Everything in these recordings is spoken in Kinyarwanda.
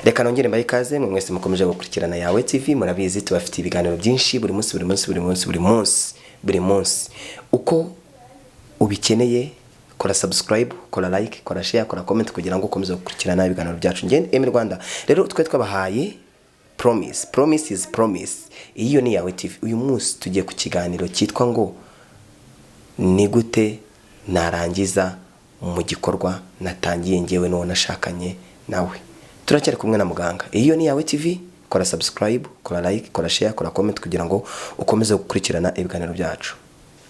Reka nongere mbaye ikaze mwese mukomeje gukurikirana yawe TV. Murabizi tubafite ibiganiro byinshi buri munsi uko ubikeneye. Kora subscribe, kora like, kora share, kora comment kugira ngo ukomeze gukurikirana ibiganiro byacu. Ngende Emi Rwanda. Rero twe twabahaye promise is promise. Iyo ni yawe TV. Uyu munsi tugiye ku kiganiro cyitwa ngo ni gute narangiza mu gikorwa natangiye ngewe nuwo nashakanye nawe. Turacyari kumwe na muganga. Iyo ni yawe TV. Kora subscribe, kora like, kora share, kora comment kugira ngo ukomeze gukurikirana ibiganiro byacu.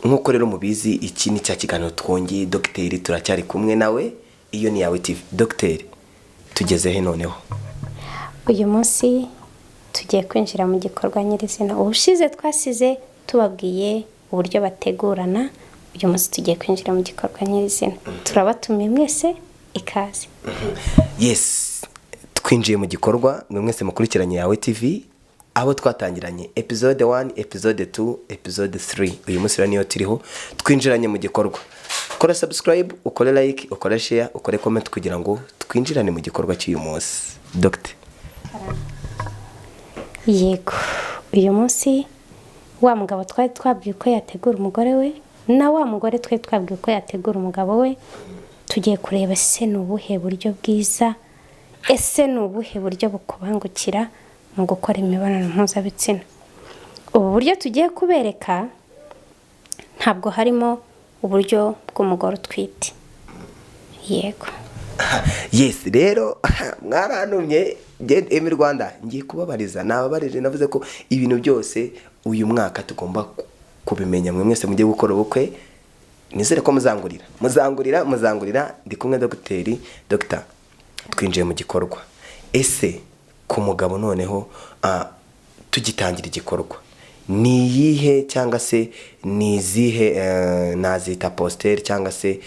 Nkuko rero mubizi iki ni cya kiganiro twongeye Dr. turacyari kumwe nawe. Iyo ni yawe TV. Dr. tugeze he noneho? Uyu munsi tugiye kwinjira mu gikorwa nyirizina. Ubushize twasize tubabwiye uburyo bategurana. Uyu munsi tugiye kwinjira mu gikorwa nyirizina. Turabatumiye mwese ikaze. Yes. Twinjiye mu gikorwa mwese mukurikiranye yawe TV. Abo twatangiranye episode 1, episode 2, episode 3. Uyu munsi rero niyo turiho twinjiranye mu gikorwa. Kora subscribe, ukore like, ukore share, ukore comment kugira ngo twinjirane mu gikorwa cy'uyu munsi. Dr. Yego. Uyu munsi wa mugabo twari twabwiye ko yategura umugore we na wa mugore twari twabwiye ko yategura umugabo we. Tugiye kureba ese nubuhe buryo bwiza, ese nubuhe buryo bukubangukira mu gukora imibonano mpuzabitsina. Ubu buryo tugiye kubereka ntabwo harimo uburyo bw'umugore utwite. Yego. Yes, rero mwarantumye Emi Rwanda ngiye kubabariza nababarije navuze ko ibintu byose uyu mwaka tugomba kubimenya. Mwese mugiye gukora ubukwe nizere ko muzangurira ndi kumwe Dr. Twinjiye mu gikorwa. Ese ku mugabo noneho tugitangira igikorwa ni yihe cyangwa se ni zihe nazita poster cyangwa se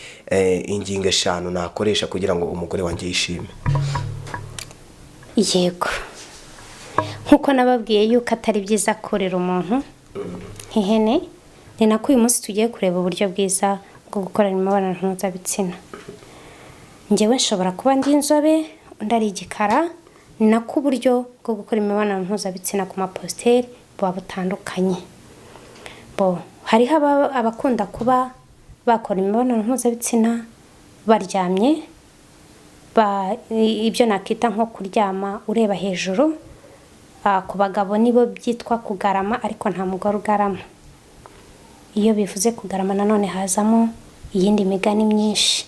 ingingo eshanu nakoresha kugira ngo umugore wanjye yishime? Yego. Nkuko nababwiye yuko atari byiza korera umuntu nk'ihene, ni nako uyu munsi tugiye kureba uburyo bwiza bwo gukora imibonano mpuzabitsina. Njyewe nshobora kuba ndi inzobe, undi ari igikara, ni nako uburyo bwo gukora imibonano mpuzabitsina ku maposteri buba butandukanye. Hariho abakunda kuba bakora imibonano mpuzabitsina baryamye, ibyo nakita nko kuryama ureba hejuru. Ku bagabo nibo byitwa kugarama, ariko nta mugore ugarama. Iyo bivuze kugarama nanone hazamo iyindi migani myinshi.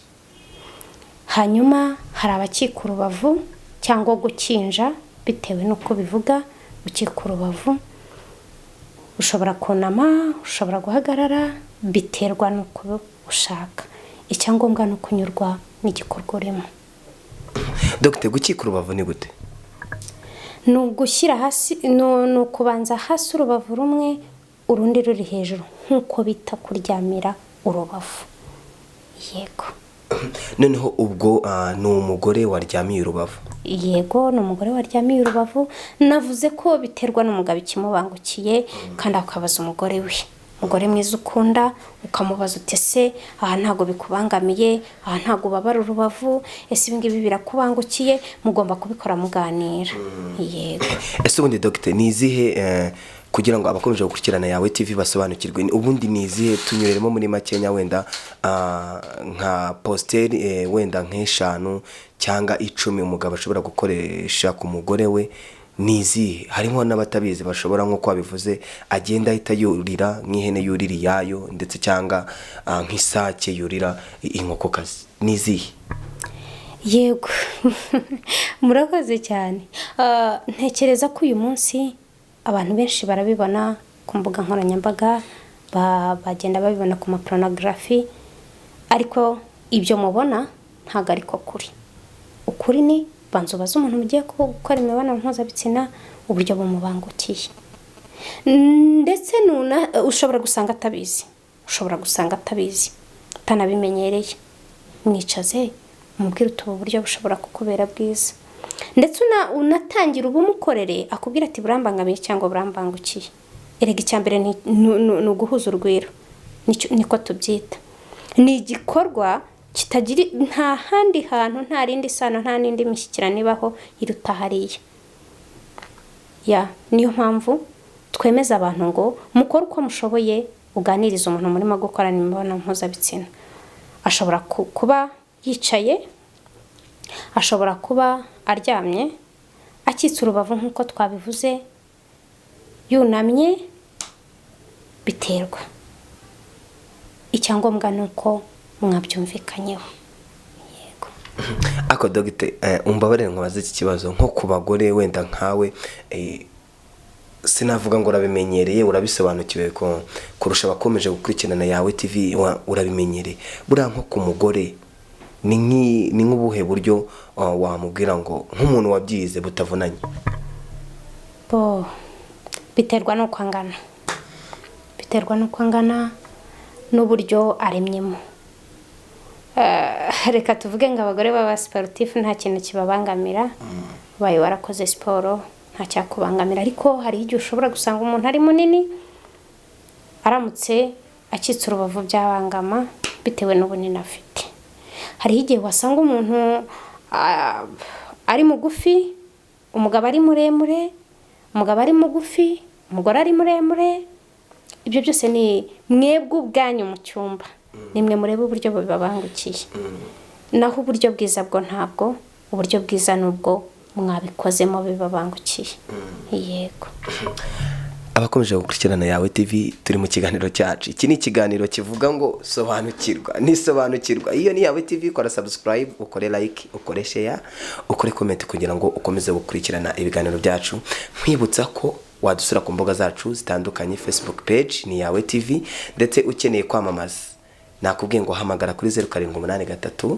Hanyuma hari abakika urubavu cyangwa gukinja, bitewe nuko bivuga. Gukika urubavu ushobora kunama, ushobora guhagarara, biterwa nuko ushaka. Icyangombwa no kunyurwa n'igikorwa urimo. Dr. gukika urubavu ni gute? Nugushyira hasi, no kubanza hasi urubavu rumwe urundi ruri hejuru, nkuko bita kuryamira urubavu. Yego. Noneho ubwo ni umugore waryamiye urubavu? Yego, ni umugore waryamiye urubavu. Navuze ko biterwa n'umugabo ikimubangukiye, kandi akabaza umugore we, umugore mwiza ukunda, ukamubaza uti ese aha ntago bikubangamiye, aha ntago babara urubavu, ese ibingibi birakubangukiye, mugomba kubikora muganira. Yego. Ese ubundi Dr. ni izihe kugira ngo abakomeje gukurikirana yawe TV basobanukirwe ubundi ni izihe, tunyureremo muri makenya wenda nka posteri wenda nk'eshanu cyangwa 10 umugabo ashobora gukoresha ku mugore we? Ni izihe? Harimo n'abatabizi bashobora nko kwabivuze agenda ahita yurira nk'ihene yurira yayo, ndetse cyangwa nk'isake yurira inkokokazi. Ni izihe? Yego. Murakoze cyane. Ntekereza ko uyu munsi abantu benshi barabibona ku mbuga nkoranyambaga, bagenda babibona ku mapornography, ariko ibyo mubona ntago ariko kuri. Ukuri ni banzo baza umuntu mugiye gukora imibonano mpuzabitsina uburyo bumubangukiye. Ndetse ushobora gusanga atabizi, utanabimenyereye. Mwicaze umubwire utu buryo bushobora kukubera bwiza. Ndetse unatangira ubumukorere akubwira ati burambangamiye cyangwa burambangukiye. Erega icyambere ni uguhuza urwiro. Niko tubyita. Ni igikorwa kitagira nta handi hantu, nta rindi sano, nta n'indi mishyikirano ibaho iruta hariya. Niyo mpamvu twemeza abantu ngo mukore uko mushoboye, uganiriza umuntu murimo gukorana imibonano mpuzabitsina. Ashobora kuba yicaye, ashobora kuba aryamye, akitse urubavu nk'uko twabivuze, yunamye, biterwa. Icyangombwa ni uko mwabyumvikanyeho. Yego. Ako dogite, umbabarire nkubaze iki kibazo nko ku bagore wenda nkawe, sinavuga ngo urabimenyereye, urabisobanukiwe ko kurusha abakomeje gukurikirana yawe TV, urabimenyereye. Buriya nko ku mugore ni nk'ubuhe buryo wamubwira ngo nk'umuntu wabyize butavunanye? Biterwa n'uko angana. Biterwa n'uko angana n'uburyo aremyemo. Reka tuvuge ngo abagore baba sportif nta kintu kibabangamira, baye warakoze siporo nta cyakubangamira. Ariko hari igihe ushobora gusanga umuntu ari munini, aramutse akitse urubavu byabangama bitewe n'ubunini afite. Hari igihe wasanga umuntu ari mugufi, umugabo ari muremure, umugabo ari mugufi, umugore ari muremure. Ibyo byose ni mwebwe ubwanyu mu cyumba, nimwe murebe uburyo bibabangukiye. Naho uburyo bwiza bwo ntabwo, uburyo bwiza nubwo mwabikozemo bibabangukiye. Yego. Abakomeje gukurikirana yawe TV, turi mu kiganiro cyacu. Iki ni ikiganiro kivuga ngo sobanukirwa, nisobanukirwa. Iyo ni yawe TV, kora subscribe, ukore like, ukore share, ukore comment kugira ngo ukomeze gukurikirana ibiganiro byacu. Nkwibutsa ko wadusura ku mbuga zacu zitandukanye, Facebook page ni yawe TV, ndetse ukeneye kwamamaza nakubwiye ngo hamagara kuri 0783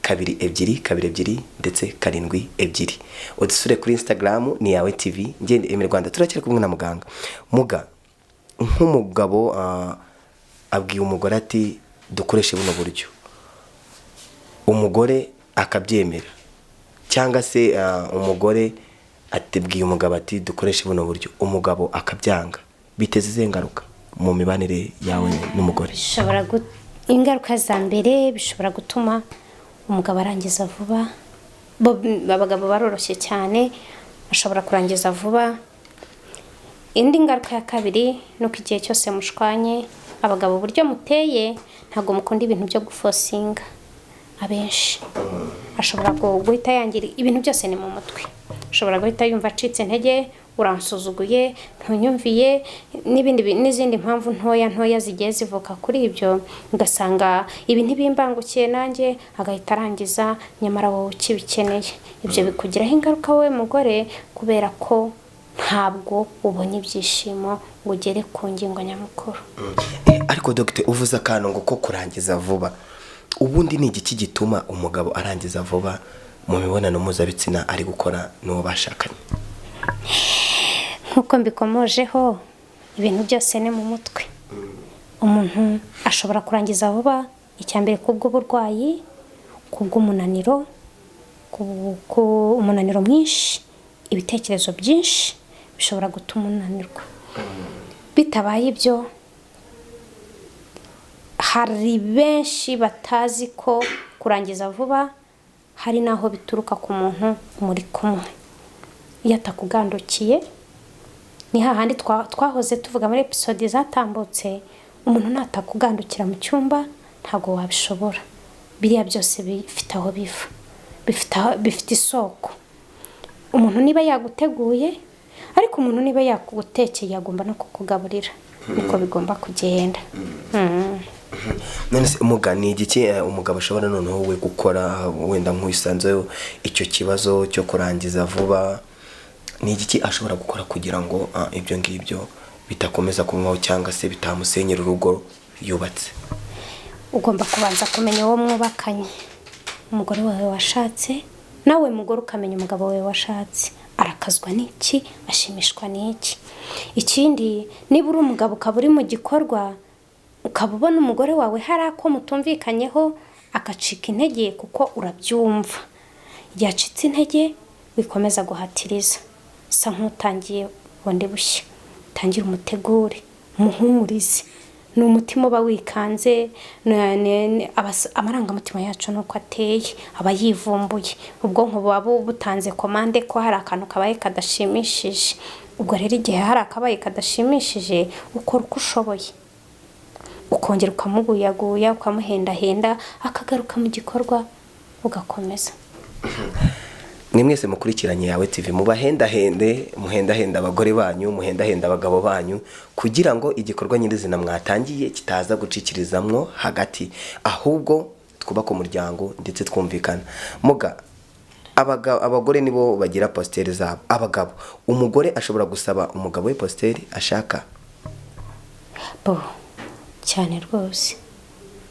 22 ndetse 72. Udusure kuri Instagram ni yawe TV. Ngende Emirwanda, turakira kumwe na muganga. Muga nk'umugabo abwiye umugore ati dukoreshe buno buryo, umugore akabyemera, cyangwa se umugore atibwiye umugabo ati dukoreshe buno buryo, umugabo akabyanga, biteze izengaruka mu mibanire yawe n'umugore? Ingaruka za mbere bishobora gutuma umugabo arangiza vuba. Abagabo baroroshye cyane, ashobora kurangiza vuba. Indi ngaruka ya kabiri nuko igihe cyose mushwanye, abagabo buryo muteye ntago mukunda ibintu byo gufosinga. Abenshi ashobora guhita yangira ibintu byose ni mu mutwe. Ashobora guhita yumva acitse intege, uransuzuguye, ntunyumviye, n'izindi mpamvu ntoya zigiye zivuka kuri ibyo, ugasanga ibi ntibimbangukiye nanjye, agahita arangiza nyamara wowe ukibikeneye. Ibyo bikugiraho ingaruka wowe mugore, kubera ko ntabwo ubona ibyishimo ngo ugere ku ngingo nyamukuru. Ariko dogite, uvuze akantu ngo ko kurangiza vuba, ubundi ni igiki gituma umugabo arangiza vuba mu mibonano mpuzabitsina ari gukora n'uwo bashakanye? Nkuko mbikomojeho, ibintu byose ni mu mutwe. Umuntu ashobora kurangiza vuba, icyambere kubw'uburwayi, kubw'umunaniro, umunaniro mwinshi, ibitekerezo byinshi bishobora gutuma unanirwa. Bitabaye ibyo, hari benshi batazi ko kurangiza vuba hari naho bituruka ku muntu muri kumwe. Iyo atakugandukiye, ni hahandi twahoze tuvuga muri episode zatambutse, umuntu natakugandukira mu cyumba ntago wabishobora. Biriya byose bifite aho biva, bifite isoko. Umuntu niba yaguteguye, ariko umuntu niba yakugutekeye agomba no kukugaburira. Niko bigomba kugenda. None se umugani igiki umugabo ashobora noneho we gukora, wenda nk'uyisanzeyo icyo kibazo cyo kurangiza vuba, ni igiki ashobora gukora kugira ngo ibyo ngibyo bitakomeza kumwaho cyangwa se bitamusenyera urugo yubatse? Ugomba kubanza kumenya uwo mwubakanye, umugore wawe washatse, nawe mugore ukamenya umugabo wawe washatse arakazwa n'iki, ashimishwa n'iki. Ikindi, niba uri umugabo ukaba uri mu gikorwa, ukaba ubona umugore wawe hari ako mutumvikanyeho, akacika intege kuko urabyumva, yacitse intege, wikomeza guhatiriza. Sa nk'utangiye bundi bushya, tangira umutegure, muhumurize, ni umutima uba wikanze, amarangamutima yacu nuko ateye aba yivumbuye, ubwonko buba butanze komande ko hari akantu kabaye kadashimishije. Ubwo rero igihe hari akabaye kadashimishije ukora uko ushoboye, ukongera ukamuguyaguya, ukamuhendahenda, akagaruka mu gikorwa ugakomeza. Mwe mwese mukurikiranye Yawe TV, mubahendahende, muhendahenda abagore banyu, muhendahenda abagabo banyu, kugira ngo igikorwa nyirizina mwatangiye kitaza gucikirizamwo hagati, ahubwo twubaka umuryango ndetse twumvikana. Muga abagore nibo bagira posteri zabo. Abagabo, umugore ashobora gusaba umugabo we posteri ashaka? Cyane rwose.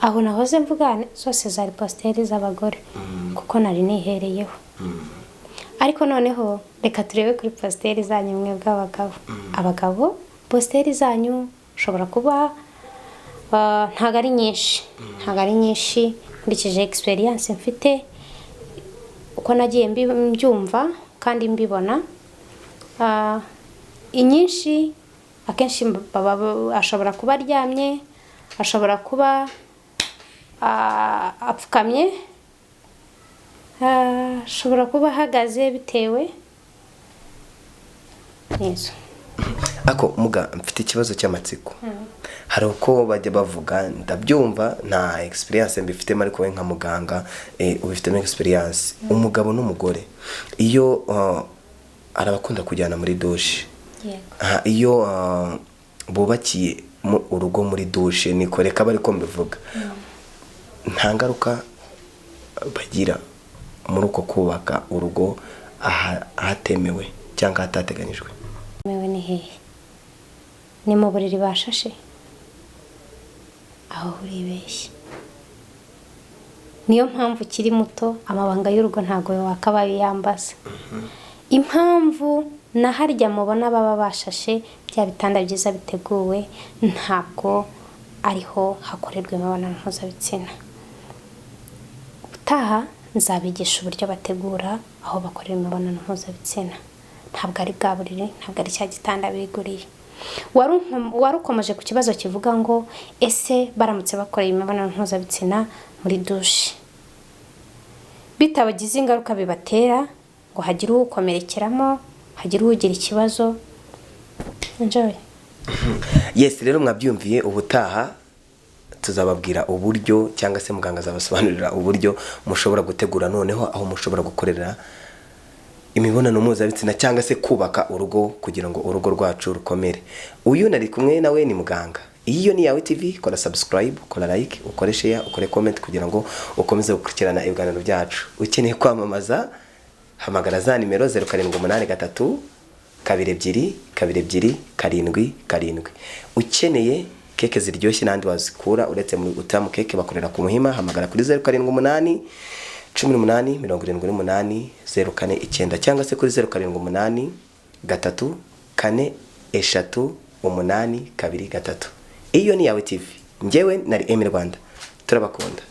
Aho nahoze mvugane zose zari posteri z'abagore, kuko nari nihereyeho. Ariko noneho reka turebe kuri posteri zanyu mwe bw'abagabo. Abagabo posteri zanyu ushobora kuba ntago ari nyinshi, nkurikije experience mfite, uko nagiye mbyumva kandi mbibona. Inyinshi akenshi ashobora kuba aryamye, ashobora kuba apfukamye, ashobora kuba ahagaze, bitewe n'izo. Ako muga mfite ikibazo cy'amatsiko. Hari uko bajya bavuga, ndabyumva, nta experience mbifitemo, ariko we nka muganga ubifitemo experience. Umugabo n'umugore iyo arabakunda kujyana muri douche, iyo bubakiye urugo muri douche, niko reka bari ko mbivuga, nta ngaruka bagira muri uko kubaka urugo ahatemewe cyangwa hatateganyijwe? Mewe ni hehe? Ni mu buriri bashashe? Aho uribeshye. Niyo mpamvu kiri muto, amabanga y'urugo ntago wakabaye yambaza. Impamvu na harya mubona baba bashashe bya bitanda byiza biteguwe, ntabwo ariho hakorerwa imibonano mpuzabitsina. Utaha nzabigisha uburyo bategura aho bakorera imibonano mpuzabitsina. Ntabwo ari bwa buriri, ntabwo ari cya gitanda biguriye. Warukomeje ku kibazo kivuga ngo ese baramutse bakoreye imibonano mpuzabitsina muri douche, bitabagize ingaruka bibatera, ngo hagire ukomerekeramo, hagire ugira ikibazo. Enjoy. Yes, rero mwabyumviye, ubutaha tuzababwira uburyo, cyangwa se muganga azabasobanurira uburyo mushobora gutegura noneho aho mushobora gukorera imibonano mpuzabitsina, cyangwa se kubaka urugo kugira ngo urugo rwacu rukomere. Uyu nari kumwe nawe ni muganga. Iyo ni Yawe TV, kora subscribe, kora like, ukore share, ukore comment kugira ngo ukomeze gukurikirana ibiganiro byacu. Ukeneye kwamamaza, hamagara za nimero 0783 22 7. Ukeneye keke ziryoshye nandi wazikura uretse mu utamu keke bakorera ku Muhima, hamagara kuri 0788 18 78 049 cyangwa se kuri 0788 3 4 3 8 2 3. Iyo ni Yawe TV. Njyewe nari Rwanda. Turabakunda.